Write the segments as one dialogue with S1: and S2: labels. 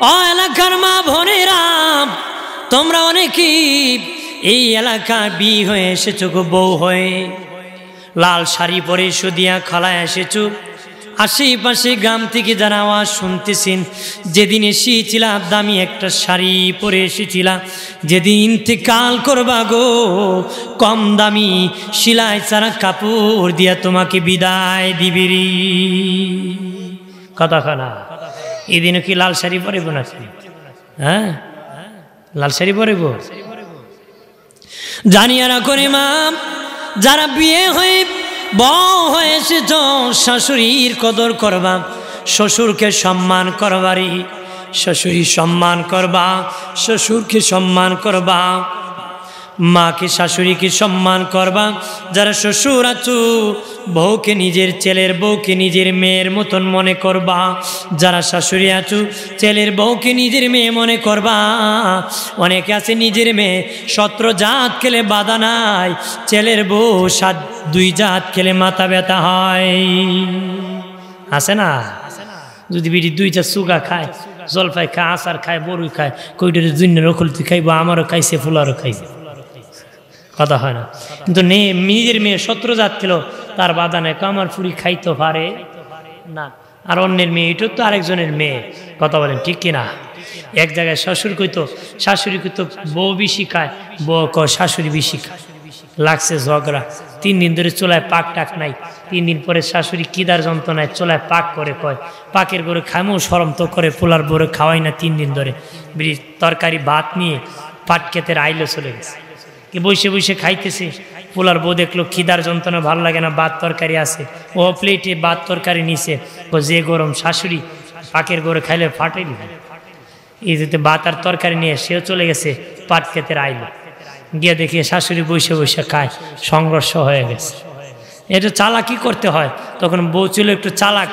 S1: ও এলাকার মা বোনেরা, তোমরা অনেকেই এই এলাকায় বিয়ে হয়ে এসেছো, বউ হয়ে লাল শাড়ি পরে সুদিয়া খলায় এসেছো। আশেপাশে গ্রাম থেকে যারা আওয়াজ শুনতেছেন, যেদিন এসেছিলাম দামি একটা শাড়ি পরে এসেছিলাম, যেদিন ইন্তেকাল করবা গো কম দামি সিলাই ছাড়া কাপড় দিয়া তোমাকে বিদায় দিবিরি। কতক্ষণা এদিনও কি লাল শাড়ি পরিব না? হ্যাঁ, লাল শাড়ি পরিব। জানিয়ারা করে মা, যারা বিয়ে হয়ে বউ হয়ে এসেছ, শাশুড়ির কদর করবা, শ্বশুরকে সম্মান করবারি, শাশুড়ি সম্মান করবা, শ্বশুরকে সম্মান করবা, মাকে শাশুড়িকে সম্মান করবা। যারা শ্বশুর আছো, বউকে নিজের ছেলের বউকে নিজের মেয়ের মতন মনে করবা। যারা শাশুড়ি আছো, ছেলের বউকে নিজের মেয়ে মনে করবা। অনেকে আছে নিজের মেয়ে 17 জাত খেলে বাধা নাই, ছেলের বউ 2 জাত খেলে মাথা ব্যথা হয়। আছে না? যদি বিড়ি 2টা সুগা খায়, জলপাই খায়, আচার খায়, বড়ুই খায়, কইটার জুন্নের অকলতি খাইব, আমারও খাইছে, ফুলারও খাইছে, কথা হয় না। কিন্তু নিজের মেয়ে 17 জাত খেল, তার বাধা নেই, কামার ফুরি খাইতে পারে না। আর অন্যের মেয়ে, এটা তো আরেকজনের মেয়ে, কথা বলেন ঠিক কিনা? এক জায়গায় শ্বশুর কইতো, শাশুড়ি কইতো বউ বেশি খায়, বউ কয় শাশুড়ি বেশি খায়। লাগছে ঝগড়া, 3 দিন ধরে চুলায় পাক টাক নাই। 3 দিন পরে শাশুড়ি কিদার যন্ত্রণায় চুলায় পাক করে কয়, পাকের গড়ে খামো শরম তো করে, পোলার বরে খাওয়াই না 3 দিন ধরে। তরকারি ভাত নিয়ে পাট ক্ষেতের আইলো চলে গেছে, কি বসে বসে খাইতেছে। পোলার বউ দেখলো খিদার যন্ত্রণা, ভালো লাগে না, ভাত তরকারি আছে, ও প্লেটে ভাত তরকারি নিছে। যে গরম, শাশুড়ি পাকের গড়ে খাইলে ফাটে দিবে। এই যেতে ভাত আর তরকারি নিয়ে সেও চলে গেছে পাট ক্ষেতের আইলো, গিয়ে দেখে শাশুড়ি বসে বসে খায়, সংঘর্ষ হয়ে গেছে। এটা চালাকি করতে হয়। তখন বউ ছিল একটু চালাক,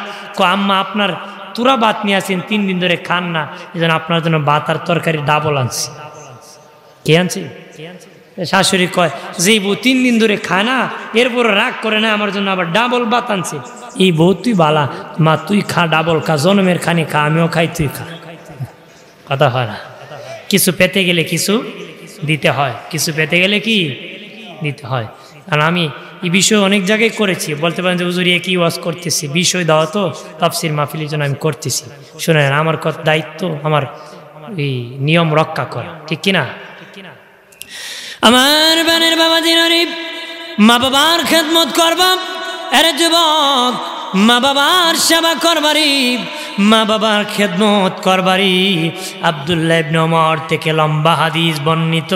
S1: আম্মা আপনার তুরা ভাত নিয়ে আসেন, 3 দিন ধরে খান না, এই জন্য আপনার জন্য ভাত আর তরকারি ডাবল আনছি। কে আনছি? শাশুড়ি কয়, যে বউ 3 দিন ধরে খায় না, এরপর রাগ করে না, আমার জন্য আবার ডাবল ভাত আনছে। এই বউ তুই বালা, মা তুই খা, ডাবল খা, জন্মের খানি খা, আমিও খাই, তুই খা। কথা হয় না? কিছু পেতে গেলে কিছু দিতে হয়, কিছু পেতে গেলে কি দিতে হয়। কারণ আমি এই বিষয় অনেক জায়গায় করেছি, বলতে পারেন যে হুজুর একই ওয়াজ করতেছি, বিষয় দাও তো তাফসীর মাহফিলের জন্য আমি করতেছি। শুনেন, আমার দায়িত্ব আমার এই নিয়ম রক্ষা করা, ঠিক কিনা? আমার বানের বাবা দিনারি, মা বাবার খেদমত করবা। আরে যুবক, মা বাবার সেবা করবারি, মা বাবার খেদমত করবারি। আব্দুল্লাহ ইবনে ওমর থেকে লম্বা হাদিস বর্ণিত।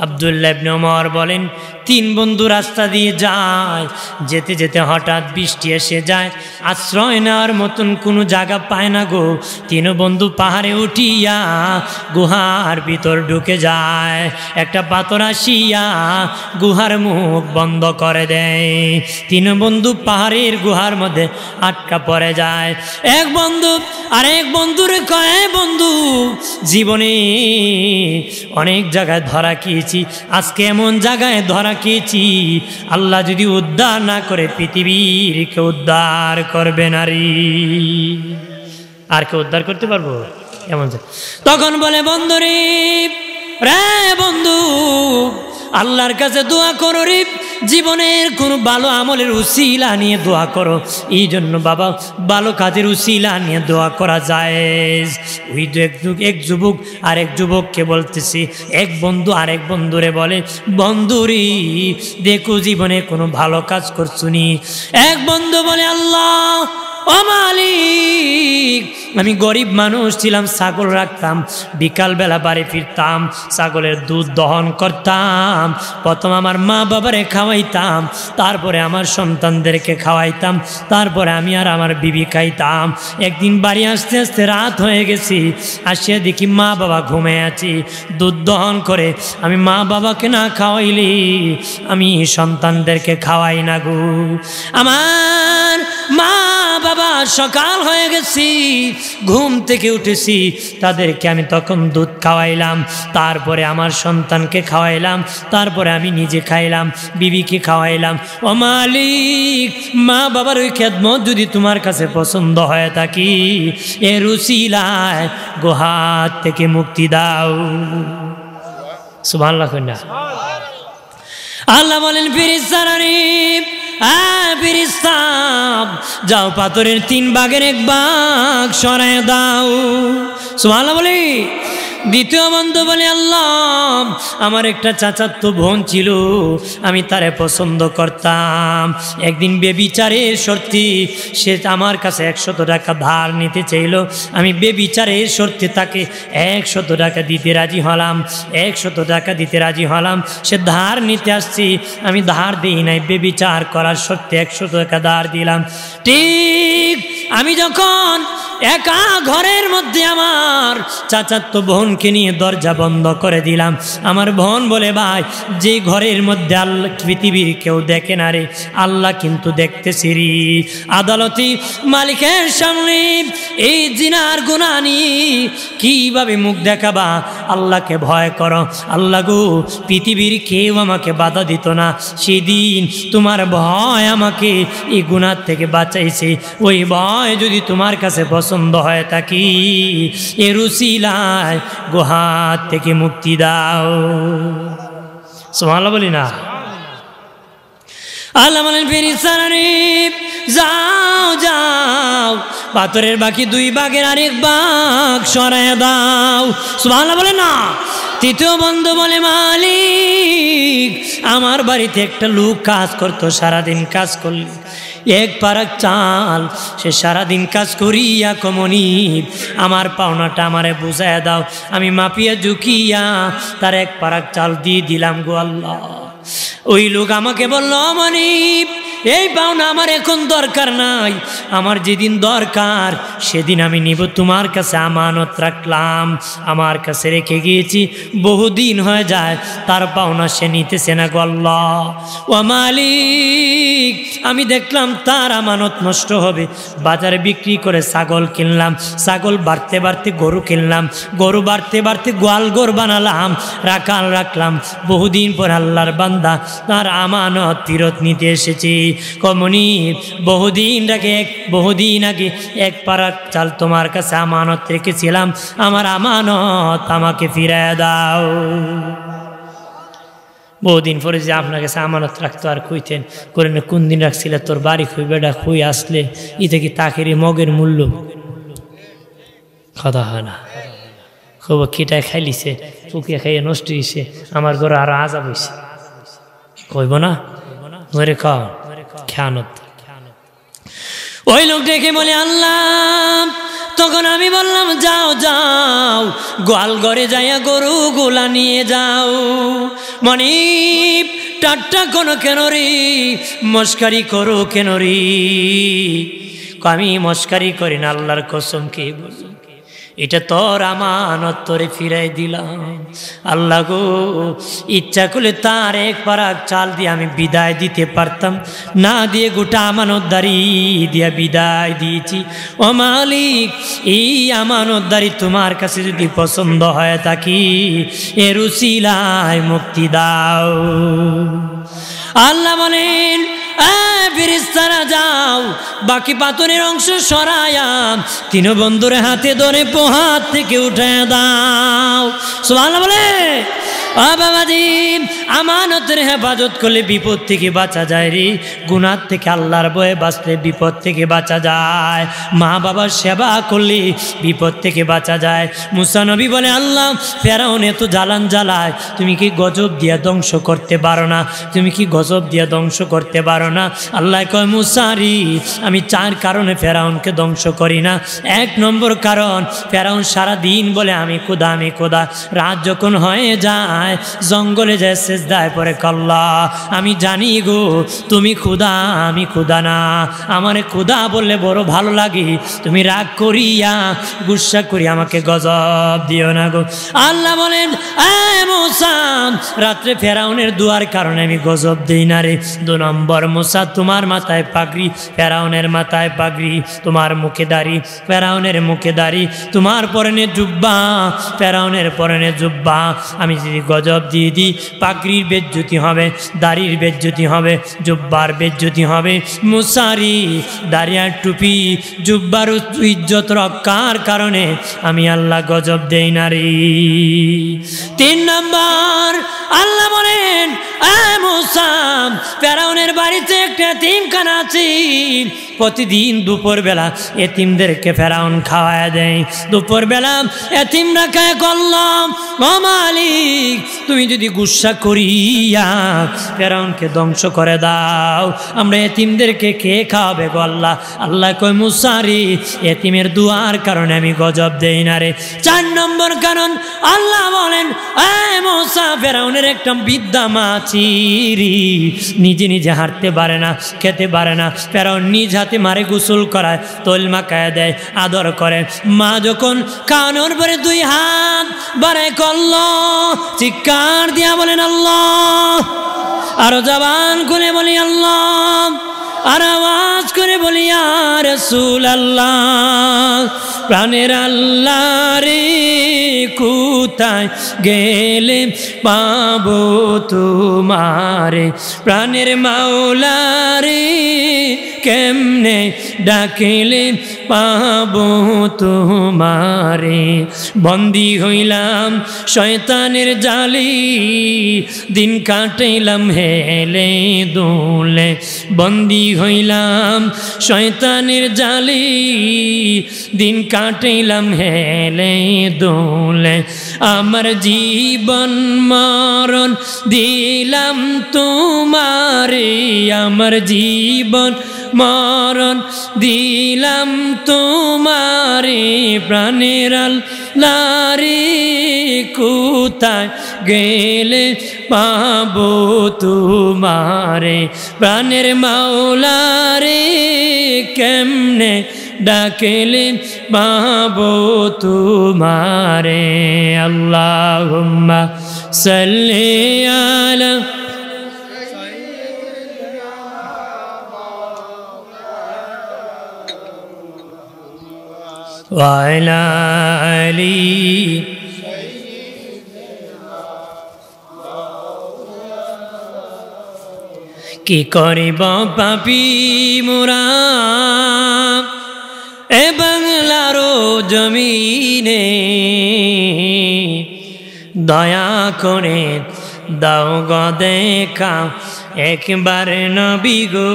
S1: আব্দুল্লাহ ইবনে ওমর বলেন, 3 বন্ধু রাস্তা দিয়ে যায়, যেতে যেতে হঠাৎ বৃষ্টি এসে যায়, আশ্রয় নেওয়ার মতন কোনো জায়গা পায় না গো। 3 বন্ধু পাহাড়ে উঠিয়া গুহার ভিতর ঢুকে যায়। একটা পাথর আসিয়া গুহার মুখ বন্ধ করে দেয়। 3 বন্ধু পাহাড়ের গুহার মধ্যে আটকা পড়ে যায়। এক বন্ধু আরেক বন্ধুরে কয়, বন্ধু, জীবনে অনেক জায়গায় ধরা খেয়েছি, আজকে এমন জায়গায় ধরা খেয়েছি, আল্লাহ যদি উদ্ধার না করে পৃথিবীর কে উদ্ধার করবে নারী, আর কে উদ্ধার করতে পারবো এমন। তখন বলে, বন্ধু রে বন্ধু, আল্লাহর কাছে দোয়া করো রে, জীবনের কোন ভালো আমলের উসিলা নিয়ে দোয়া করো। এই জন্য বাবা, ভালো কাজের উসিলা নিয়ে দোয়া করা যায়। ওই এক যুবক আরেক যুবককে বলতেছি, এক বন্ধু আরেক বন্ধুরে বলে, বন্ধুরি দেখো জীবনে কোনো ভালো কাজ করছুনি। এক বন্ধু বলে, আল্লাহ ও মালিক, আমি গরিব মানুষ ছিলাম, ছাগল রাখতাম, বিকালবেলা বাড়ি ফিরতাম, ছাগলের দুধ দহন করতাম, প্রথম আমার মা বাবারে খাওয়াইতাম, তারপরে আমার সন্তানদেরকে খাওয়াইতাম, তারপরে আমি আর আমার বিবি খাইতাম। একদিন বাড়ি আসতে আসতে রাত হয়ে গেছি, আসিয়া দেখি মা বাবা ঘুমে আছি, দুধ দহন করে। আমি মা বাবাকে না খাওয়াইলি আমি সন্তানদেরকে খাওয়াই না গো। আমার মা বাবা সকাল হয়ে গেছি, ঘুম থেকে উঠেছি, তাদেরকে আমি তখন দুধ খাওয়াইলাম, তারপরে আমার সন্তানকে খাওয়াইলাম, তারপরে আমি নিজে খাইলাম, বিবিকে খাওয়াইলাম। ও মালিক, মা বাবার ওই খেদমত যদি তোমার কাছে পছন্দ হয়ে থাকি, এর উসিলায় গোহাত থেকে মুক্তি দাও। সুবহানাল্লাহ কইনা। আল্লাহ বলেন ফেরেশতারা রে, ফেরেশতা যাও পাথরের 3 ভাগের 1 ভাগ সরায় দাও। সুবহানাল্লাহ বলি। দ্বিতীয় বন্ধু বলে, আল্লাহ আমার একটা চাচাতো বোন ছিল, আমি তারে পছন্দ করতাম, একদিন বেবিচারের শর্তে সে আমার কাছে 100 টাকা ধার নিতে চাইল, আমি বেবিচারের শর্তে তাকে 100 টাকা দিতে রাজি হলাম, 100 টাকা দিতে রাজি হলাম। সে ধার নিতে আসছি, আমি ধার দিই নাই, বেবিচার করার শর্তে 100 টাকা ধার দিলাম। ঠিক আমি যখন একা ঘরের মধ্যে আমার চাচাতো বোনকে নিয়ে দরজা বন্ধ করে দিলাম, আমার বোন বলে, ভাই যে ঘরের মধ্যে আল্লাহ পৃথিবীর কেউ দেখে না রে, আল্লাহ কিন্তু দেখতেছি রে। আদালতি মালিকের সামনে এই জিনার গুনাহ নিয়ে কিভাবে মুখ দেখাবা? আল্লাহকে ভয় করো। আল্লাহ গো, পৃথিবীর কেউ আমাকে বাধা দিত না, সেদিন তোমার ভয় আমাকে এই গুনাহ থেকে বাঁচাইছে। ওই ভয় যদি তোমার কাছে পছন্দ হয় থাকি, এর উসিলায় গোহাত থেকে মুক্তি দাও। সুবহানাল্লাহ বলি না। আল্লাহ বলেন ফেরেশতারা রে, যাও যাও পাথরের বাকি 2 ভাগের 1 ভাগ সরায় দাও। সুবহানাল্লাহ বলে না। তৃতীয় বন্ধু বলে, মালিক আমার বাড়িতে একটা লোক কাজ করতো, সারাদিন কাজ করলে 1 পারাক চাল, সে সারাদিন কাজ করিয়া কমনি আমার পাওনাটা আমারে বুঝাইয়া দাও। আমি মাপিয়া ঝুঁকিয়া তার 1 পারাক চাল দিয়ে দিলাম গো আল্লাহ। ওই লোক আমাকে বলল, মানিব এই পাওনা আমার এখন দরকার নাই, আমার যেদিন দরকার সেদিন আমি নিব, তোমার কাছে আমানত রাখলাম, আমার কাছে রেখে গিয়েছি, বহুদিন হয়ে যায়, তার পাওনা সে নিতেছে না গো আল্লাহ। ও মালিক, আমি দেখলাম তার আমানত নষ্ট হবে, বাজারে বিক্রি করে ছাগল কিনলাম, ছাগল বাড়তে বাড়তে গরু কিনলাম, গরু বাড়তে বাড়তে গোয়াল ঘর বানালাম, রাখলাম, বহুদিন পর আল্লাহর বান্দা তার আমানত ফেরত নিতে এসেছি। কমনি বহুদিন আগে 1 পারাক চাল তোমার কাছে আমানত রেখেছিলাম, আমার আমানত আমাকে ফিরায় দাও। বহুদিন পরে যে আপনার কাছে আমানত রাখতো আর কইতেন করেন, কোন দিন রাখছিলে, তোর বাড়ি খুই বেটা খুই আসলে ইতে কি তাকেরই মগের মূল্য কথা হয় না। খুব খিটায় খাইলিছে, ফুকিয়া খাইয়ে নষ্ট হয়েছে, আমার ঘরে আরো আজাব হয়েছে, কইব না মরে খাও খেয়ানত। ওই লোক ডেকে বলে, আল্লাহ তখন আমি বললাম, যাও যাও গোয়াল ঘরে যাইয়া গরু গোলা নিয়ে যাও। মনিব টাট্টা কোনো কেন রে, মস্কারি করো কেন রে? আমি মস্কারি করি না, আল্লাহর কসম কে বল, এটা তোর আমানত তোরে ফিরাই দিলাম। আল্লাহ গো, ইচ্ছা করলে তার 1 পারাক চাল দিয়ে আমি বিদায় দিতে পারতাম, না দিয়ে গোটা আমানতদারি দিয়া বিদায় দিয়েছি। ও মালিক, এই আমানতদারি তোমার কাছে যদি পছন্দ হয় থাকি, এর উসিলায় মুক্তি দাও। আল্লাহ বলেন, ফেরেশতারা যাও বাকি পাথরের অংশ সরায়া 3 বন্ধুর হাতে ধরে পোহাত থেকে উঠে দাও। সুবহানাল্লাহ বলে। বাবাজি, আমানতের হেফাজত করলে বিপদ থেকে বাঁচা যায় রে, গুনাহ থেকে আল্লাহর ভয়ে বাঁচলে বিপদ থেকে বাঁচা যায়, মা বাবার সেবা করলে বিপদ থেকে বাঁচা যায়। মুসা নবী বলে, আল্লাহ ফেরাউন এত জ্বালান জ্বালায়, তুমি কি গজব দিয়া ধ্বংস করতে পারো না? তুমি কি গজব দিয়া ধ্বংস করতে পারো না? আল্লাহ কয়, মুসারি আমি 4 কারণে ফেরাউনকে ধ্বংস করি না। 1 নম্বর কারণ, ফেরাউন সারাদিন বলে আমি খোদা আমি খোদা, রাত যখন হয়ে যায় যায়, জঙ্গলে যায়, সেজদায় পড়ে, আল্লাহ আমি জানি গো তুমি খুদা, আমি খুদা না, আমারে খুদা বললে বড় ভালো লাগে, তুমি রাগ করিয়া গুসা করি আমাকে গজব দিও না গো। আল্লাহ বলেন মুসা, রাত্রে ফেরাউনের দুয়ার কারণে আমি গজব দিই না রে। 2 নম্বর, মুসা তোমার মাথায় পাগড়ি, ফেরাউনের মাথায় পাগড়ি, তোমার মুখে দাড়ি, ফেরাউনের মুখে দাড়ি, তোমার পরনে জুব্বা, ফেরাউনের পরনে জুব্বা, আমি যদি গজব দিয়ে দিই পাগড়ির বেজ্জতি হবে, দাড়ির বেজ্জতি হবে, জুব্বার বেজ্জতি হবে। মুসারি দাড়িয়ার টুপি জুব্বার ইজ্জত রক্ষার কারণে আমি আল্লাহ গজব দেই না রে। 3 নম্বর, আল্লাহ বলেন মুসা, ফেরাউনের বাড়িতে একটা এতিমখানা আছে, প্রতিদিন দুপুরবেলা এতিমদেরকে ফেরাউন খাওয়ায় দেয়। দুপুরবেলা এতিমরা খায়, করলাম ও মালিক তুমি যদি গুসা করিয়া ফেরাউনকে ধ্বংস করে দাও, আমরা এতিমদেরকে কে খাওয়াবে গো আল্লাহ? আল্লাহ কয় মুসারি, এতিমের দুয়ার কারণে আমি গজব দেই না রে। 4 নম্বর কারণ, আল্লাহ বলেন মুসা, ফেরাউনের একটা বিদ্যা মা চিরি, নিজে নিজে হাঁটতে পারে না, খেতে পারে না, ফেরাউন নিজ হাতে মারে গোসল করায়, তৈল মাখায় দেয়, আদর করে। মা যখন কানোর পরে 2 হাত বাড়ায় করল, চিৎকার দিয়া বলেন আল্লাহ, আরো জবান করে বলি আল্লাহ, আর আওয়াজ করে বলি ইয়া রাসূলুল্লাহ, প্রাণের আল্লাহ রে কোথায় গেলে পাবো তোমারে, প্রাণের মাওলা রে কেমনে ডাকিলে পাবো তোমারে, বন্দী হইলাম শয়তানের জালি, দিন কাটাইলাম হেলে দোলে, বন্দী হইলাম শয়তানের জালি, দিন কাটাইলাম হেলে দোলে, আমার জীবন মরণ দিলাম তোমারে, আমার জীবন মরণ দিলাম তোমারে, প্রাণের আল্লাহ রে কোথায় গেলে পাবো তোমারে, প্রাণের মাওলা রে কেমনে ডাকেলে পাবো তোমারে। আল্লাহুম্মা সাল্লি আলা ওয়া আলা আলি কি করিব পাপী মোরা এ বাংলারো জমিনে, দয়া করে দাও গো দেখা একবার নবী গো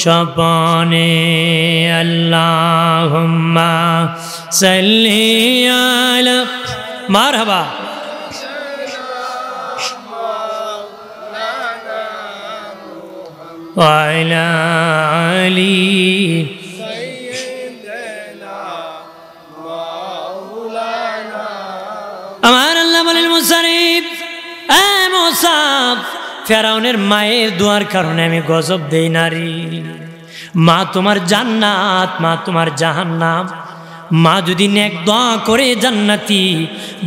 S1: স্বপনে। আল্লাহুম্মা সাল্লি আলা, মারহাবা, ওয়া আলা আলি আমার আল্লাহ বলেন মুসারিফ, মুসা, ফেরাউনের মায়ের দোয়ার কারণে আমি গজব দেই নারী। মা তোমার জান্নাত, মা তোমার জাহান্নাম। মা যদি নেক দোয়া করে জান্নাতি,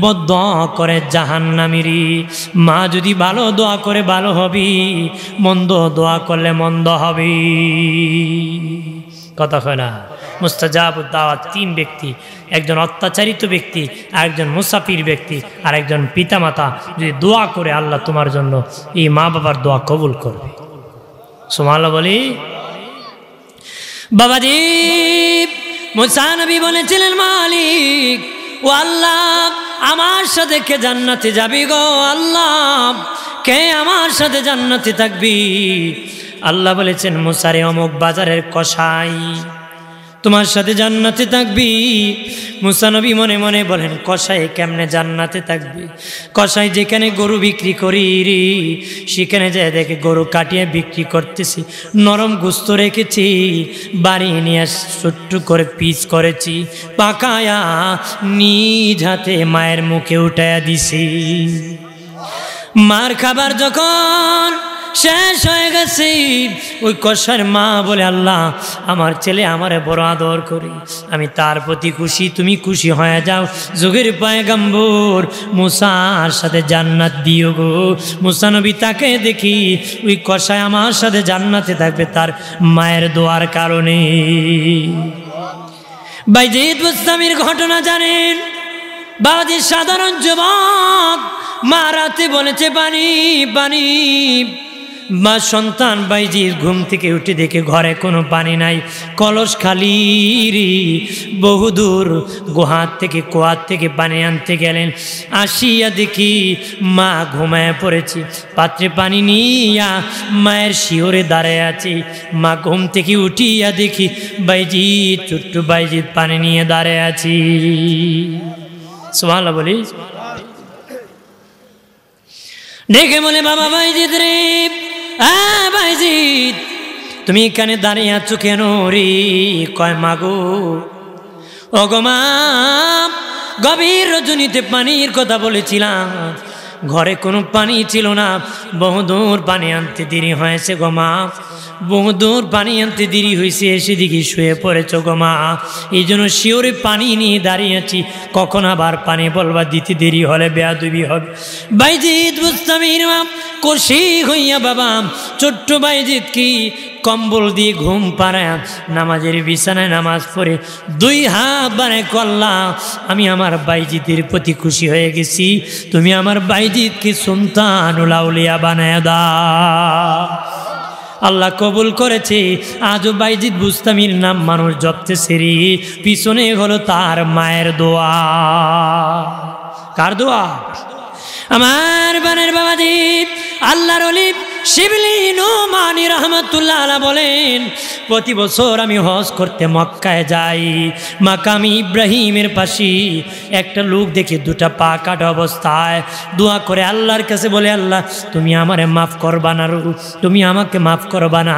S1: বদ দোয়া করে জাহান্নামিরি। মা যদি ভালো দোয়া করে ভালো হবি, মন্দ দোয়া করলে মন্দ হবি। কথা হয় না? মুস্তাজাবুদ দাওয়াত 3 ব্যক্তি, একজন অত্যাচারিত ব্যক্তি, আরেকজন মুসাফির ব্যক্তি, আর একজন পিতামাতা যদি দোয়া করে আল্লাহ তোমার জন্য এই মা বাবার দোয়া কবুল করবে। সুবহানাল্লাহ বলি। বাবাজি মুসা নবী বলেছিলেন, মালিক ও আল্লাহ, আমার সাথে কে জান্নাতে যাবি গো আল্লাহ, কে আমার সাথে জান্নাতে থাকবি? আল্লাহ বলেছেন, মুসারে অমুক বাজারের কসাই তোমার সাথে জান্নাতে থাকবি। মুসা নবী মনে মনে বলেন, কসাই কেমনে জান্নাতে থাকবে? কসাই যেখানে গরু বিক্রি করি রে, সেখানে যায় দেখে গরু কাটিয়ে বিক্রি করতেছি, নরম গোস্ত রেখেছি, বাড়ি নিয়ে ছোট্ট করে পিস করেছি, পাকায়া নিজ হাতে মায়ের মুখে উঠাইয়া দিছি। মার খাবার যখন শেষ হয়ে গেছে, ওই কসার মা বলে, আল্লাহ আমার ছেলে আমারে বড় আদর করে, আমি তার প্রতি খুশি, তুমি খুশি হয়ে যাও। যুগের পয়গম্বর মুসার সাথে জান্নাত দিও গো। মুসা নবী তাকে দেখি, ওই কসাই আমার সাথে জান্নাতে থাকবে তার মায়ের দোয়ার কারণে। বাইজিদ বুস্তামির ঘটনা জানেন? বাবাজি সাধারণ যুবক, মা রাতে বলেছে পানি পানি। মা সন্তান বাইজির ঘুম থেকে উঠে দেখে ঘরে কোনো পানি নাই, কলস খালি। বহুদূর গুহাত থেকে কুয়ার থেকে পানি আনতে গেলেন, আসিয়া দেখি মা ঘুমায় পড়েছি, পাত্রে পানি নিয়া মায়ের শিওরে দাঁড়ায় আছে। মা ঘুম থেকে উঠিয়া দেখি বাইজিৎ, ছোট্ট বাইজিৎ পানি নিয়ে দাঁড়ায় আছি। সুবহানাল্লাহ বলি। দেখে বলে, বাবা বাইজিৎ রে, বাইজিৎ তুমি এখানে দাঁড়িয়ে আছো কেন রে? কয় মাগো, ওগো মা, গভীর রজনীতে পানির কথা বলেছিলাম, ঘরে কোনো পানি ছিল না, বহুদূর পানি আনতে দেরি হয়েছে গো মা, বহুদূর পানি আনতে দেরি হয়েছে, এসে দিকে শুয়ে পড়েছ গো মা, এই জন্য শিওরে পানি নিয়ে দাঁড়িয়ে আছি, কখন আবার পানি বলবা, দিতে দেরি হলে বেয়াদবি হবে। বাইজিৎ বুস্তামির মা খুশি হইয়া বাবা ছোট্ট বাইজিৎ কি কম্বল দিয়ে ঘুম পাড়ায় নামাজের বিছানায় নামাজ পড়ে 2 হাত বাড়ায় কল্লা, আমি আমার বাইজিতের প্রতি খুশি হয়ে গেছি, তুমি আমার বাইজিতকে সুলতানুল আউলিয়া বানায় দাও। আল্লাহ কবুল করেছে। আজও বাইজিৎ বুস্তামির নাম মানুষ জপতেছে রে, পিছনে হলো তার মায়ের দোয়া। কার দোয়া? আমার বানের বাবাজি আল্লাহর ওলি শিবলি নুমানি রহমাতুল্লাহ আলাইহি বলেন, প্রতি বছর আমি হজ করতে মক্কায় যাই, মাকাম ইব্রাহিমের পাশে একটা লোক দেখে 2টা পা কাটা অবস্থায় দোয়া করে আল্লাহর কাছে বলে, আল্লাহ তুমি আমারে মাফ করবা না, তুমি আমাকে মাফ করবা না।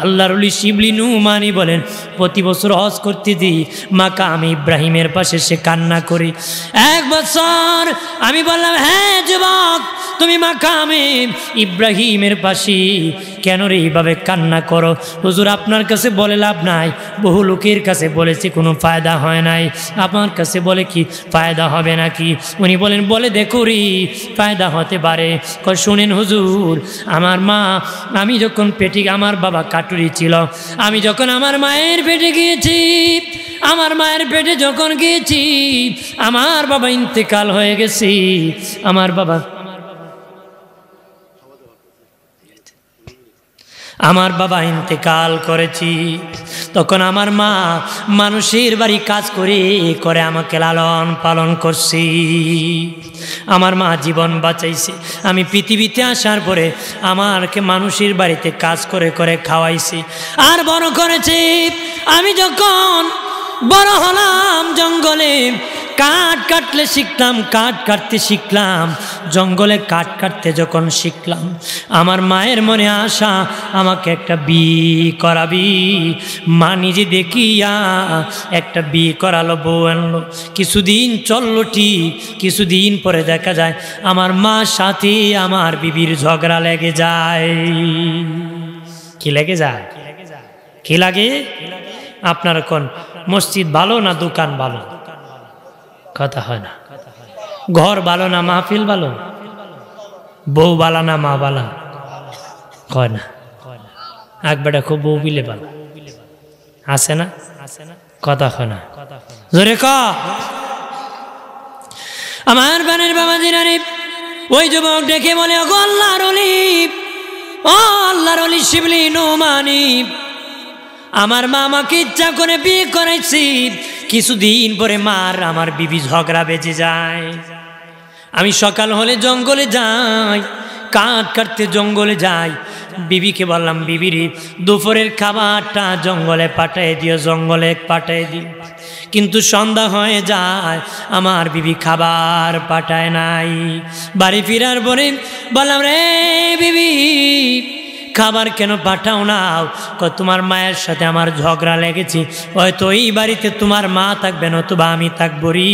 S1: আল্লাহর ওলি শিবলি নুমানি বলেন, প্রতি বছর হজ করতে দিই, মাকাম ইব্রাহিমের পাশে সে কান্না করি। 1 বছর আমি বললাম, হ্যাঁ যুবক, তুমি মাকামে ইব্রাহিমের পাশে কেন রে এইভাবে কান্না করো? হুজুর আপনার কাছে বলে লাভ নাই, বহু লোকের কাছে বলেছি কোনো ফায়দা হয় নাই, আপনার কাছে বলে কি ফায়দা হবে নাকি? উনি বলেন, বলে দেখো রে ফায়দা হতে পারে। শুনেন হুজুর, আমার মা, আমি যখন পেটে, আমার বাবা কাটুরি ছিল, আমি যখন আমার মায়ের পেটে গিয়েছি, আমার মায়ের পেটে যখন গিয়েছি, আমার বাবা ইন্তেকাল হয়ে গেছে। আমার বাবা ইন্তেকাল করেছি, তখন আমার মা মানুষের বাড়ি কাজ করে আমাকে লালন পালন করছি। আমার মা জীবন বাঁচাইছে। আমি পৃথিবীতে আসার পরে আমাকে মানুষের বাড়িতে কাজ করে খাওয়াইছি আর বড় করেছে। আমি যখন বড় হলাম, জঙ্গলে কাঠ কাটলে শিখতাম, কাঠ কাটতে শিখলাম, জঙ্গলে কাঠ কাটতে যখন শিখলাম, আমার মায়ের মনে আশা আমাকে একটা বিয়ে করাবি। মা নিজে দেখিয়া একটা বিয়ে করালো, বউ আনলো, কিছুদিন চললো ঠিক, কিছুদিন পরে দেখা যায় আমার মার সাথে আমার বিবির ঝগড়া লেগে যায়। কি লেগে যায়? কি লাগে? আপনার কোন মসজিদ ভালো না দোকান ভালো? কথা হয় না। ঘর ভালো না মাহফিল ভালো? বউ বালা না মা বালা? কয় না। এক বেটা খুব বউ বিলে ভালো আছে না? কথা হয় না। জোরে ক। আমার বানের বাবা জিনারি ওই যুবক ডেকে বলে, ও আল্লাহর ওলি, ও আল্লাহর ওলি শিবলি নুমানি, আমার মা আমাকে ইচ্ছা করে বিয়ে করাইছি, কিছুদিন পরে মার আমার বিবি ঝগড়া বেজে যায়। আমি সকাল হলে জঙ্গলে যাই, কাঠ কাটতে জঙ্গলে যাই, বিবিকে বললাম, বিবিরে দুপুরের খাবারটা জঙ্গলে পাঠিয়ে দিও, জঙ্গলে পাঠিয়ে দিও। কিন্তু সন্ধ্যা হয়ে যায়, আমার বিবি খাবার পাঠায় নাই। বাড়ি ফিরার পরে বললাম, রে বিবি, খাবার কেন পাঠাও না? তোমার মায়ের সাথে আমার ঝগড়া লেগেছে, হয়তো এই বাড়িতে তোমার মা থাকবে নতুবা আমি থাকবো রে,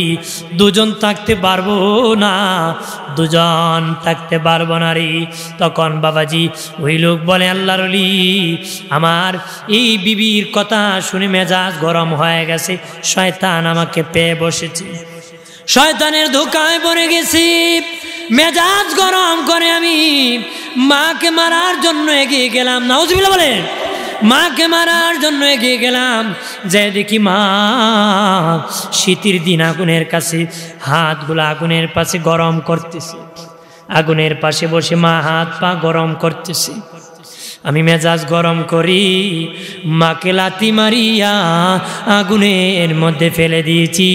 S1: দুজন থাকতে পারবো না, দুজন থাকতে পারবো না রে। তখন বাবাজি ওই লোক বলে, আল্লাহর ওলি, আমার এই বিবির কথা শুনে মেজাজ গরম হয়ে গেছে, শয়তান আমাকে পেয়ে বসেছে, শয়তানের ধোঁকায় পড়ে গেছি, মেজাজ গরম করে আমি মাকে মারার জন্য এগিয়ে গেলাম। নাউজুবিল্লাহ বলেন। মাকে মারার জন্য এগিয়ে গেলাম, যে দেখি মা শীতের দিন আগুনের কাছে হাতগুলো আগুনের পাশে গরম করতেছে, আগুনের পাশে বসে মা হাত পা গরম করতেছে। আমি মেজাজ গরম করি, মাকে লাথি মারিয়া আগুনের মধ্যে ফেলে দিয়েছি।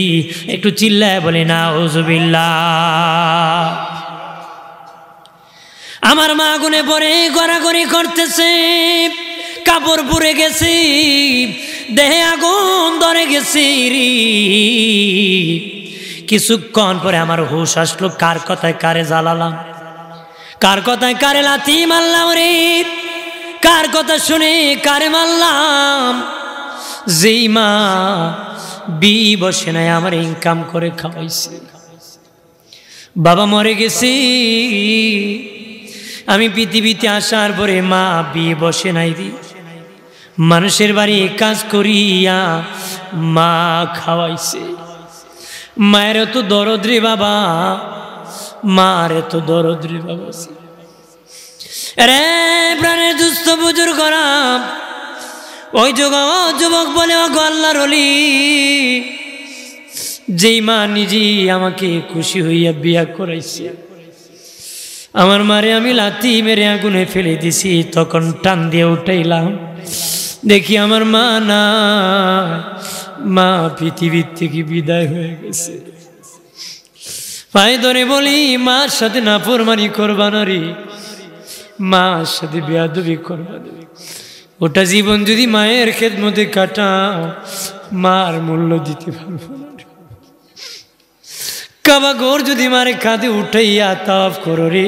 S1: একটু চিল্লায় বলি নাউজুবিল্লাহ। আমার মা আগুনে পড়ে গড়াগড়ি করতেছে, কাপড় পুড়ে গেছে, দেহে আগুন ধরে গেছে। কিছুক্ষণ পরে আমার হুশ আসলো, কার কথায় কারে জ্বালালাম, কার কথায় কারে লাথি মারলাম রে, কার কথা শুনে কারে মারলাম। যেই মা বসে নাই আমার ইনকাম করে খাওয়াইছে, বাবা মরে গেছে, আমি পৃথিবীতে আসার পরে মা বসে নাই রে, মানুষের বাড়ি কাজ করিয়া মা খাওয়াইছে। মায়ের তো দরদ রে বাবা, মার তো দরদ রে বাবা। রে প্রাণের দুস্থ বুজুর করা ওই যুবক বলে, ওগো আল্লাহর ওলি, যেই মা নিজেই আমাকে খুশি হইয়া বিয়া করাইছে, আমার মারে আমি লাথি মেরে আগুনে ফেলে দিছি, তখন টান দিয়ে উঠাইলাম, দেখি আমার মা না, মা পৃথিবীর থেকে বিদায় হয়ে গেছে। পায়ে ধরে বলি, মার সাথে নাফরমানি করবা না রে, মার সাথে বেয়াদবি করবা না। ওটা জীবন যদি মায়ের খেদমতে কাটাও, মার মূল্য দিতে পারবো না। কাবা ঘর যদি মারে কাঁধে উঠাইয়া তাওয়াফ করো রে,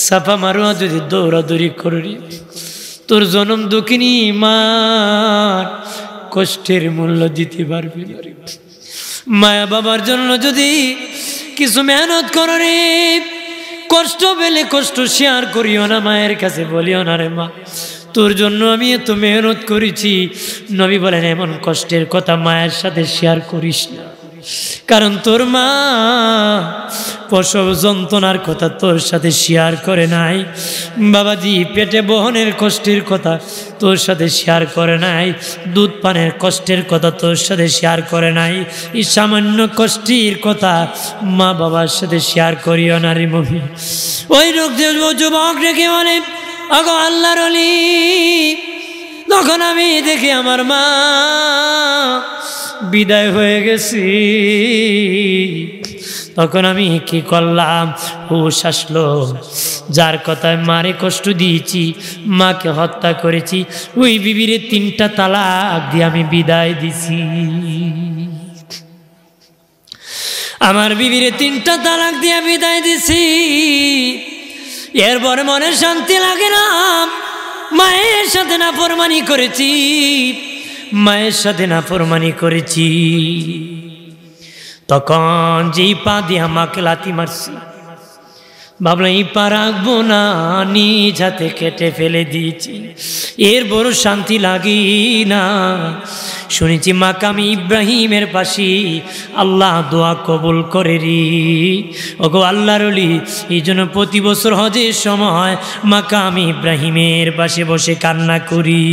S1: সাফা মারোয়া যদি দৌড়াদৌড়ি করো রে, তোর জনম দুঃখিনী মার কষ্টের মূল্য দিতে পারবি না রে। মায়া বাবার জন্য যদি কিছু মেহনত করো রে, কষ্ট পেলে কষ্ট শেয়ার করিও না, মায়ের কাছে বলিও না রে মা তোর জন্য আমি এত মেহনত করেছি। নবী বলেন, এমন কষ্টের কথা মায়ের সাথে শেয়ার করিস না, কারণ তোর মা প্রসব যন্ত্রণার কথা তোর সাথে শেয়ার করে নাই, বাবাজি পেটে বহনের কষ্টের কথা তোর সাথে শেয়ার করে নাই, দুধ পানের কষ্টের কথা তোর সাথে শেয়ার করে নাই। এই সামান্য কষ্টের কথা মা বাবার সাথে শেয়ার করিও না রে মমি। ওই যুবক রেখে বলে, আগো আল্লাহর ওলি, তখন আমি দেখি আমার মা বিদায় হয়ে গেছি, তখন আমি কি করলাম, হুশ আসলো, যার কথায় মারে কষ্ট দিয়েছি, মাকে হত্যা করেছি, ওই বিবিরে 3টা তালাক দিয়ে আমি বিদায় দিছি। আমার বিবিরে 3টা তালাক দিয়ে বিদায় দিছি। এরপরে মনে শান্তি লাগে না, মায়ের সাথে নাফরমানি করেছি, মায়ের সাথে নাফরমানি করেছি। তখন যেই পা দিয়ে আমাকে লাথি মারছি, ভাবলাম এই পা রাখবো না, নিজ হাতে কেটে ফেলে দিয়েছি। এর বড় শান্তি লাগে না। শুনেছি মাকামি ইব্রাহিমের পাশে আল্লাহ দোয়া কবুল করে রে। ওগো আল্লাহর ওলি, এই জন্য প্রতি বছর হজের সময় মাকামি ইব্রাহিমের পাশে বসে কান্না করি।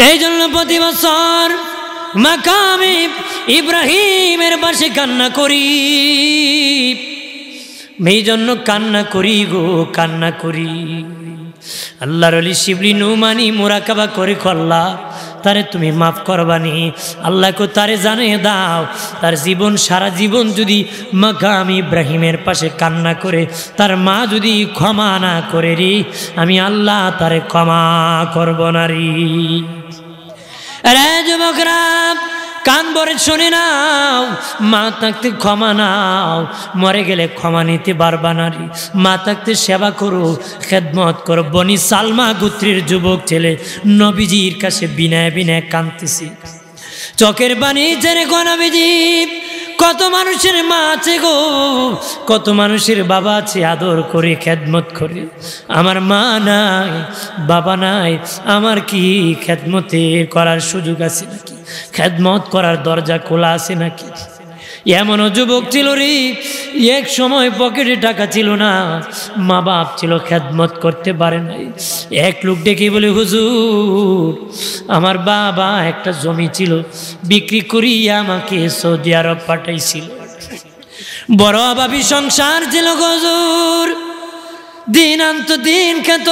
S1: এই জন্য প্রতি বছর মাকামে ইব্রাহিমের পাশে কান্না করি, এই জন্য কান্না করি গো, কান্না করি। আল্লাহর ওলি শিবলি নুমানি মুরাকাবা করে কল্লা, তারে তুমি মাফ করবানি, আল্লাহকে তারে জানিয়ে দাও, তার জীবন সারা জীবন যদি মাকাম ইব্রাহিমের পাশে কান্না করে তার মা যদি ক্ষমা না করে রে, আমি আল্লাহ তারে ক্ষমা করব না রে। আরে যুবকরা, কান ভরে শুনে নাও, মা থাকতে ক্ষমা নাও, মরে গেলে ক্ষমা নিতে পারবা না রে। মা থাকতে সেবা করো, খেদমত করো। বনি সালমা গোত্রের যুবক ছেলে নবীজির কাছে বিনয় বিনয় কাঁদতেছে, চোখের পানি ছেড়ে গো নবীজি, কত মানুষের মা আছে গো, কত মানুষের বাবা আছে, আদর করে খেদমত করে, আমার মা নাই, বাবা নাই, আমার কি খেদমতের করার সুযোগ আছে নাকি? খেদমত করার দরজা খোলা আছে নাকি? এমনও যুবক ছিল রে, এক সময় পকেটে টাকা ছিল না, মা বাপ ছিল, খেদমত করতে পারে নাই। এক লোক ডেকে বলে, হুজুর আমার বাবা একটা জমি ছিল, বিক্রি করিয়া আমাকে সৌদি আরব পাঠাইছিল, বড় অভাবী সংসার ছিল হুজুর, দিন আনত দিন খেত।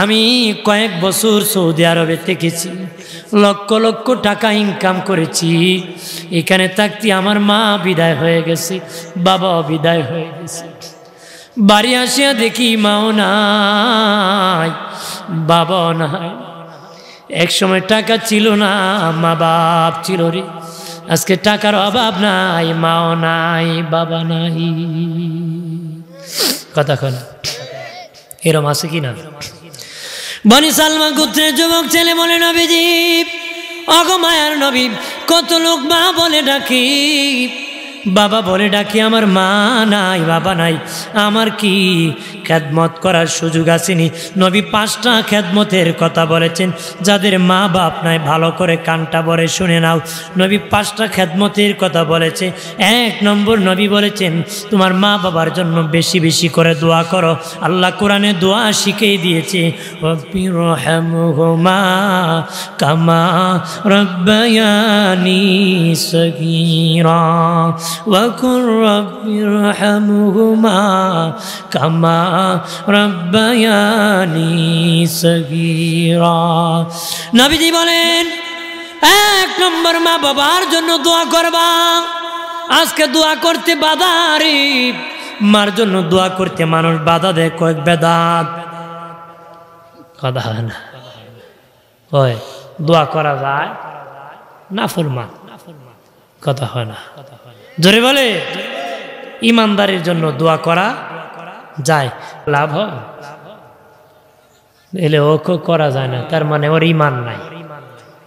S1: আমি কয়েক বছর সৌদি আরবে থেকেছি, লক্ষ লক্ষ টাকা ইনকাম করেছি, এখানে থাকতে আমার মা বিদায় হয়ে গেছে, বাবাও বিদায় হয়ে গেছে। বাড়ি আসিয়া দেখি মাও নাই, বাবাও নাই। এক সময় টাকা ছিল না, মা বাপ ছিল রে, আজকে টাকার অভাব নাই, মাও নাই, বাবা নাই। কথা কন এরম আছে কি না? বনি সালমা গোত্রের যুবক ছেলে বলে, নবীজি অগো মায়ার নবী, কত লোক মা বলে ডাকি, বাবা বলে ডাকি, আমার মা নাই, বাবা নাই, আমার কি খেদমত করার সুযোগ আসেনি? নবী 5টা খেদমতের কথা বলেছেন, যাদের মা বাপ নাই ভালো করে কানটা ভরে শুনে নাও। নবী 5টা খেদমতের কথা বলেছে। 1 নম্বর নবী বলেছেন, তোমার মা বাবার জন্য বেশি বেশি করে দোয়া করো। আল্লাহ কোরআনে দোয়া শিখিয়ে দিয়েছে, রব্বিরহামহুমা কামা রব্বায়ানি সগীরা ওয়াকুর রব্বিরহামহুমা কামা রব্বায়ানি সগীরা। নবীজি বলেন, 1 নম্বর মা বাবার জন্য দোয়া করবা। আজকে দোয়া করতে বাধা রে, মার জন্য দোয়া করতে মানুষ বাধা দেয়, কয়েক বেদাত কথা হয় না, হয় দোয়া করা যায় না ফরমান, কথা হয় না, জোরে বলে ইমানদারের জন্য দোয়া করা যায়, লাভ হয়, এলে ও করা যায় না, তার মানে ওর ইমান নাই,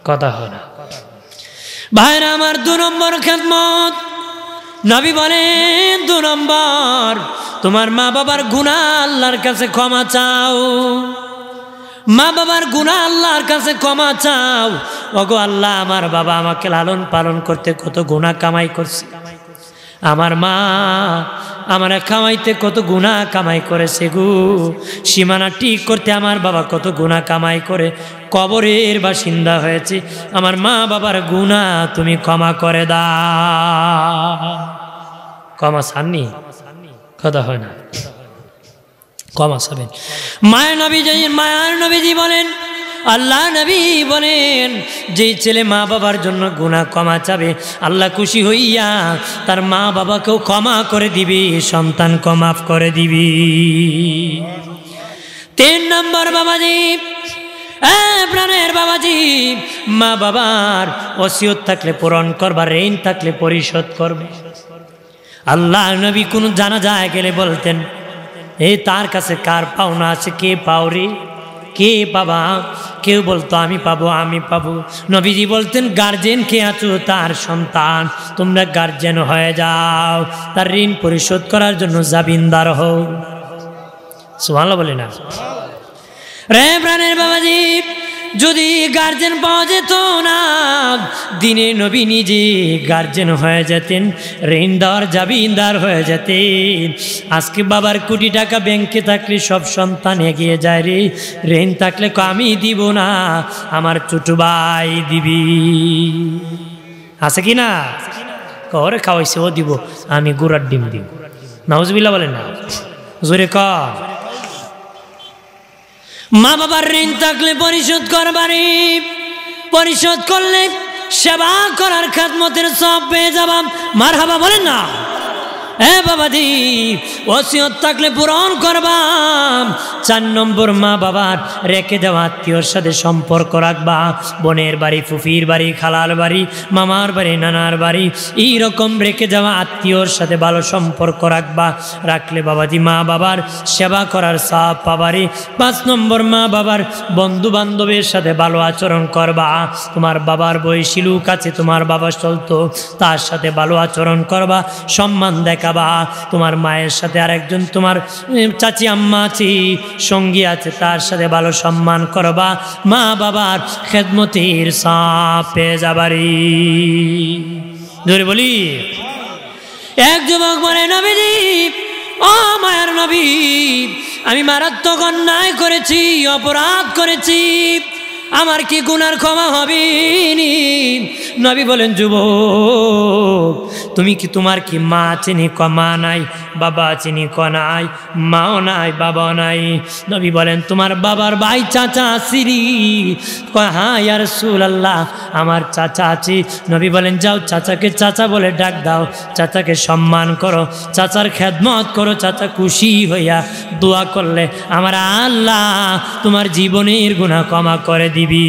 S1: কথা হয় না। ভাইরা আমার, 2 নম্বর খেদমত নবী বলেন, 2 নম্বর তোমার মা বাবার গুনাহ আল্লাহর কাছে ক্ষমা চাও। মা বাবার গুনাহ আল্লাহর কাছে ক্ষমা চাও। ওগো আল্লাহ, আমার বাবা আমাকে লালন পালন করতে কত গুনাহ কামাই করছে, আমার মা আমার খাওয়াইতে কত গুনাহ কামাই করেছে গো, সীমানা ঠিক করতে আমার বাবা কত গুনাহ কামাই করে কবরের বাসিন্দা হয়েছে, আমার মা বাবার গুনাহ তুমি ক্ষমা করে দাও। ক্ষমা চাননি, কথা হয় না, ক্ষমা চাবেন। মায়ার নবীজি বলেন, আল্লাহ নবী বলেন, যে ছেলে মা বাবার জন্য গুনাহ ক্ষমা চাবে, আল্লাহ খুশি হইয়া তার মা বাবাকেও ক্ষমা করে দিবি, সন্তানকে মাফ করে দিবি। 3 নম্বর বাবাজি, প্রাণের বাবাজি, মা বাবার ওসিয়ত থাকলে পূরণ করবা, ঋণ থাকলে পরিশোধ করবে। আল্লাহ নবী কোন জানাজায় গেলে বলতেন, এই তার কাছে কার পাওনা আছে, কে পাওরি, কে পাবা? কেউ বলতো আমি পাবো, আমি পাবো। নবীজি বলতেন, গার্জেন কে আছো, তার সন্তান, তোমরা গার্জেন হয়ে যাও, তার ঋণ পরিশোধ করার জন্য জামিনদার হও। সুবহানাল্লাহ বলে না রে প্রাণের বাবাজি, যদি গার্জেন পাওয়া যেত না, দিনে নবী নিজে গার্জেন হয়ে যেতেন, ঋণ দেওয়ার জামিনদার হয়ে যেতেন। আজকে বাবার কোটি টাকা ব্যাংকে থাকলে সব সন্তান এগিয়ে যায় রে, ঋণ থাকলে আমি দিব না, আমার ছোট ভাই দিবি, আছে কি না? করে খাওয়াইছে ও দিব, আমি গুড়ার ডিম দিব। নাউজুবিল্লাহ বলেন না, জোরে কর। মা বাবার ঋণ থাকলে পরিশোধ করবারে, পরিশোধ করলে সেবা করার খেদমতের সব পেয়ে যাবাম। মারহাবা বলেন না, হ্যাঁ বাবাজি, ওসিয়ত থাকলে পূরণ করবা। 4 নম্বর, মা বাবার রেখে দেওয়া আত্মীয়র সাথে সম্পর্ক রাখবা। বোনের বাড়ি, ফুফির বাড়ি, খালার বাড়ি, মামার বাড়ি, নানার বাড়ি, এইরকম রেখে যাওয়া আত্মীয়র সাথে ভালো সম্পর্ক রাখবা। রাখলে বাবাজি মা বাবার সেবা করার সাপ পাবারে। 5 নম্বর, মা বাবার বন্ধু বান্ধবের সাথে ভালো আচরণ করবা। তোমার বাবার বয়সী লোক আছে, তোমার বাবা চলতো, তার সাথে ভালো আচরণ করবা, সম্মান দেখাবা। তোমার মায়ের সাথে আরেকজন তোমার চাচি আম্মা আছে, সঙ্গী আছে, তার সাথে ভালো সম্মান করবা। মা বাবার খেদমতের সাপ পেয়ে যাবারি। ধরে বলি, এক যুবক বলে, নবীজি, ও মায়ের নবী, আমি মারাত্মক অন্যায় করেছি, অপরাধ করেছি, আমার কি গুনার ক্ষমা হবে? নবী বলেন, যুবক, তুমি কি, তোমার কি মা চিনি ক মা নাই, বাবা চিনি ক নাই, মাও নাই, বাবাও নাই। নবী বলেন, তোমার বাবার ভাই চাচা আছিরি? হ্যাঁ ইয়া রাসূলুল্লাহ, আমার চাচা আছে। নবী বলেন, যাও চাচাকে চাচা বলে ডাক দাও, চাচাকে সম্মান করো, চাচার খেদমত করো। চাচা খুশি হইয়া দোয়া করলে আমার আল্লাহ তোমার জীবনের গুনাহ ক্ষমা করে দিবি।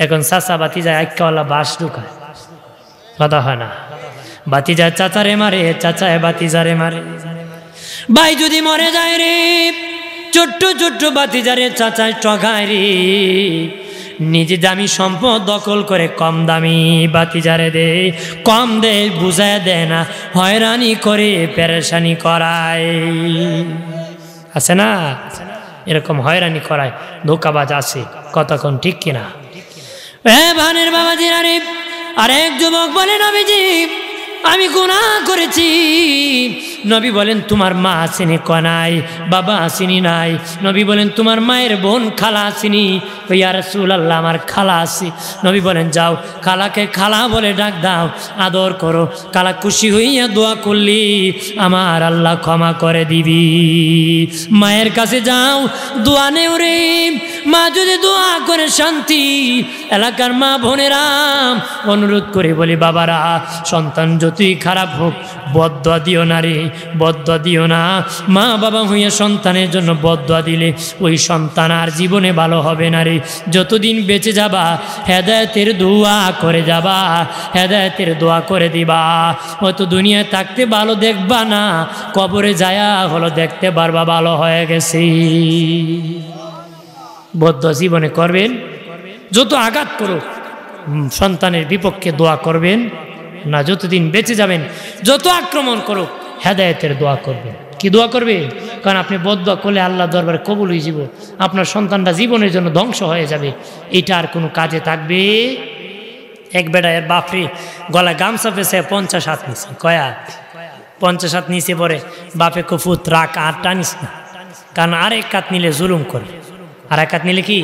S1: এখন চাচা বাতিজায় আইক্কাওয়ালা বাস ঢুকায়, কথা হয় না। বাতিজা চাচারে মারে, চাচায় বাতিজারে মারে। ভাই যদি মরে যায় রে, ছোট্ট ছোট্ট বাতিজারে চাচায় ঠকায় রে, নিজে দামি সম্পদ দখল করে কম দামি বাতিজারে দে, কম দে, বুঝায় দেয় না, হয়রানি করে পেরেশানি করায়। আছে না এরকম হয়রানি করায়, ধোকাবাজ আছে, কতক্ষণ ঠিক কিনা? ভানের বাবাজি, আরেক যুবক বলে, নবীজি, আমি গুনাহ করেছি। নবী বলেন, তোমার মা আসেনি ক নাই, বাবা আসেনি নাই। নবী বলেন, তোমার মায়ের বোন খালা আসেনি? ইয়া রাসূলুল্লাহ, আমার খালা আছে। নবী বলেন, যাও খালাকে খালা বলে ডাক দাও, আদর করো। খালা খুশি হইয়া দোয়া করলি আমার আল্লাহ ক্ষমা করে দিবি। মায়ের কাছে যাও, দোয়া নেও রে। মা যদি দোয়া করে শান্তি। এলাকার মা বোনেরা অনুরোধ করে বলি, বাবারা, সন্তান যতই খারাপ হোক বদদোয়া দিও না রে, বদদোয়া দিও না। মা বাবা হইয়া সন্তানের জন্য বদদোয়া দিলে ওই সন্তান আর জীবনে ভালো হবে না রে। যতদিন বেঁচে যাবা হেদায়েতের দোয়া করে যাবা, হেদায়েতের দোয়া করে দিবা। হয়তো দুনিয়ায় থাকতে ভালো দেখবা না, কবরে যায়া হলো দেখতে পারবা ভালো হয়ে গেছে। বদদোয়া জীবনে করবেন, যত আঘাত করো সন্তানের বিপক্ষে দোয়া করবেন না। যতদিন বেঁচে যাবেন, যত আক্রমণ করো হেদায়েতের দোয়া করবেন। কি দোয়া করবে? কারণ আপনি বদদোয়া করলে আল্লাহ দরবারে কবুল হয়ে যাব, আপনার সন্তানটা জীবনের জন্য ধ্বংস হয়ে যাবে। এটা আর কোনো কাজে থাকবে? এক বেটা এর বাপরে গলায় গামছা পেছে 50 হাত নিছে, কয়া 50 হাত নিচে পরে বাপে কফুত রাখ, আর টানিস না, কারণ আরেক কাত নিলে জুলুম করবে, আর এক হাত নিলে কি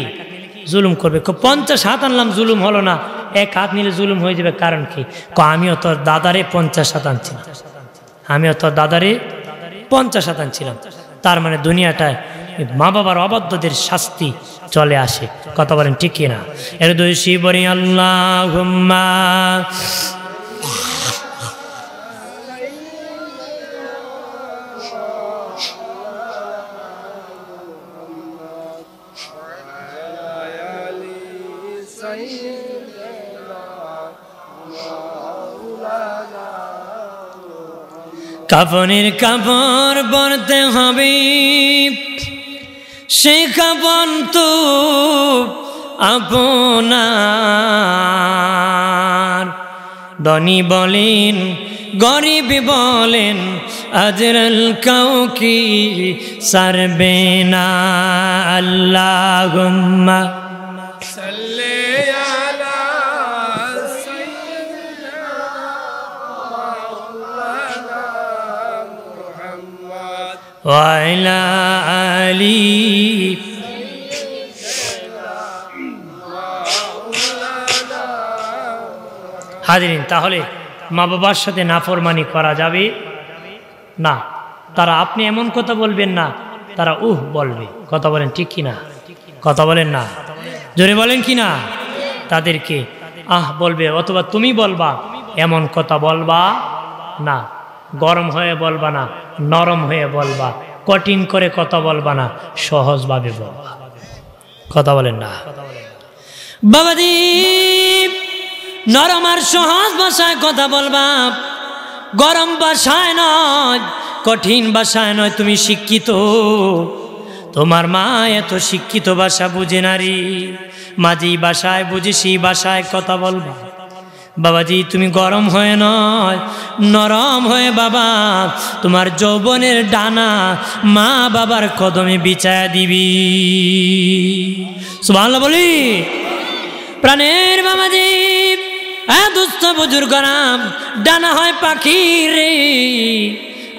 S1: জুলুম করবে। 50 হাত আনলাম, জুলুম হলো না, এক হাত নিলে জুলুম হয়ে যাবে। কারণ কি? আমিও তোর দাদারে 50 হাত আনছিলাম, আমিও তোর দাদারে 50 হাত আনছিলাম। তার মানে দুনিয়াটায় মা বাবার অবাধ্যদের শাস্তি চলে আসে। কথা বলেন ঠিক কিনা? এর দোষী বলি আল্লাহুম্মা কাফনের কাপড় পরতে হবে, সে কাপন তো আপনার। ধনী বলেন গরিব বলেন আজরাল কাউকে সারবে না। আল্লাহুম্মা সাল্লি আলা সাইয়্যিদিনা মাওলানা মুহাম্মদ ওয়া আলা আলি। হাজিরিন, তাহলে মা বাবার সাথে নাফরমানি করা যাবে না। তারা আপনি এমন কথা বলবেন না, তারা বলবে। কথা বলেন ঠিক কিনা? কথা বলেন না, জোরে বলেন কিনা? তাদেরকে বলবে, অথবা তুমি বলবা, এমন কথা বলবা না, গরম হয়ে বলবা না, নরম হয়ে বলবা, কঠিন করে কথা বলবা না, সহজভাবে বলবা। কথা বলেন না বাবাজি, নরম আর সহজ ভাষায় কথা বলবা, গরম ভাষায় নয়, কঠিন ভাষায় নয়। তুমি শিক্ষিত, তোমার মা এত শিক্ষিত ভাষা বুঝে নারী, মাঝি ভাষায় বুঝে সেই ভাষায় কথা বলবা। বাবাজি তুমি গরম হয়ে নয়, নরম হয়ে বাবা তোমার যৌবনের ডানা মা বাবার কদমে বিছায়া দিবি। সুবহানাল্লাহ বলি। প্রাণের বাবাজি, দুস্থ বুজুর্গরাম, ডানা হয় পাখির রে,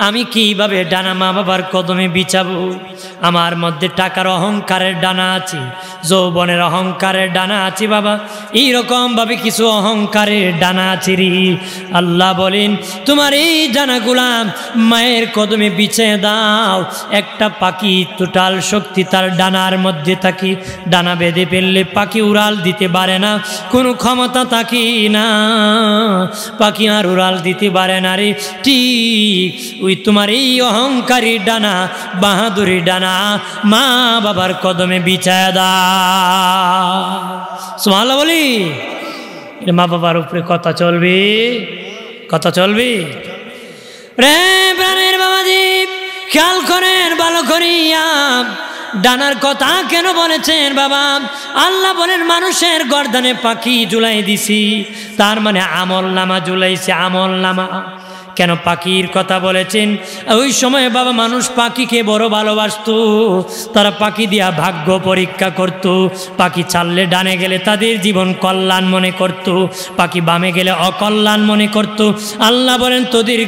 S1: আমি কিভাবে ডানা মা বাবার কদমে বিছাবো? আমার মধ্যে টাকার অহংকারের ডানা আছে, যৌবনের অহংকারের ডানা আছে বাবা, এইরকম ভাবে কিছু অহংকারের ডানা আছে রে। আল্লাহ বলেন তোমার এই ডানাগুলা মায়ের কদমে বিছিয়ে দাও। একটা পাখি টোটাল শক্তি তার ডানার মধ্যে থাকে, ডানা বেঁধে ফেললে পাখি উড়াল দিতে পারে না, কোনো ক্ষমতা থাকে না, পাখি আর উড়াল দিতে পারে না রে। ঠিক ওই তোমার এই অহংকারী ডানা, বাহাদুরি ডানা মা বাবার কদমে বিছায়া দাও। সুবহানাল্লাহ বলি। মা বাবার উপরে কথা চলবে, কথা চলবে রে। প্রাণের বাবাজি খেয়াল করেন ভালো করিয়া, ডানার কথা কেন বলেছেন বাবা? আল্লাহ বলেন মানুষের গর্দানে পাখি ঝুলাই দিছি, তার মানে আমল নামা ঝুলাইছে, আমল নামা। কেন পাখির কথা বলেছেন? ওই সময় বাবা মানুষ পাখিকে বড় ভালোবাসত, তারা পাখি দিয়া ভাগ্য পরীক্ষা করত। পাখি ছাড়লে ডানে গেলে তাদের জীবন কল্যাণ মনে করত, পাখি বামে গেলে অকল্যাণ মনে করত। আল্লাহ বলেন তোদের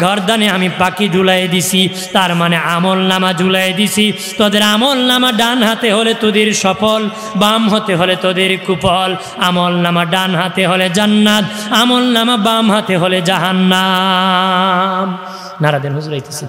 S1: গর্দানে আমি পাখি ঝুলাই দিছি, তার মানে আমল নামা ঝুলাই দিছি। তোদের আমল নামা ডান হাতে হলে তোদের সফল, বাম হতে হলে তোদের কুফল। আমল নামা ডান হাতে হলে জান্নাত, আমল নামা বাম হাতে হলে জাহান্নাম। নারা দেন হুজুর আইতেছে।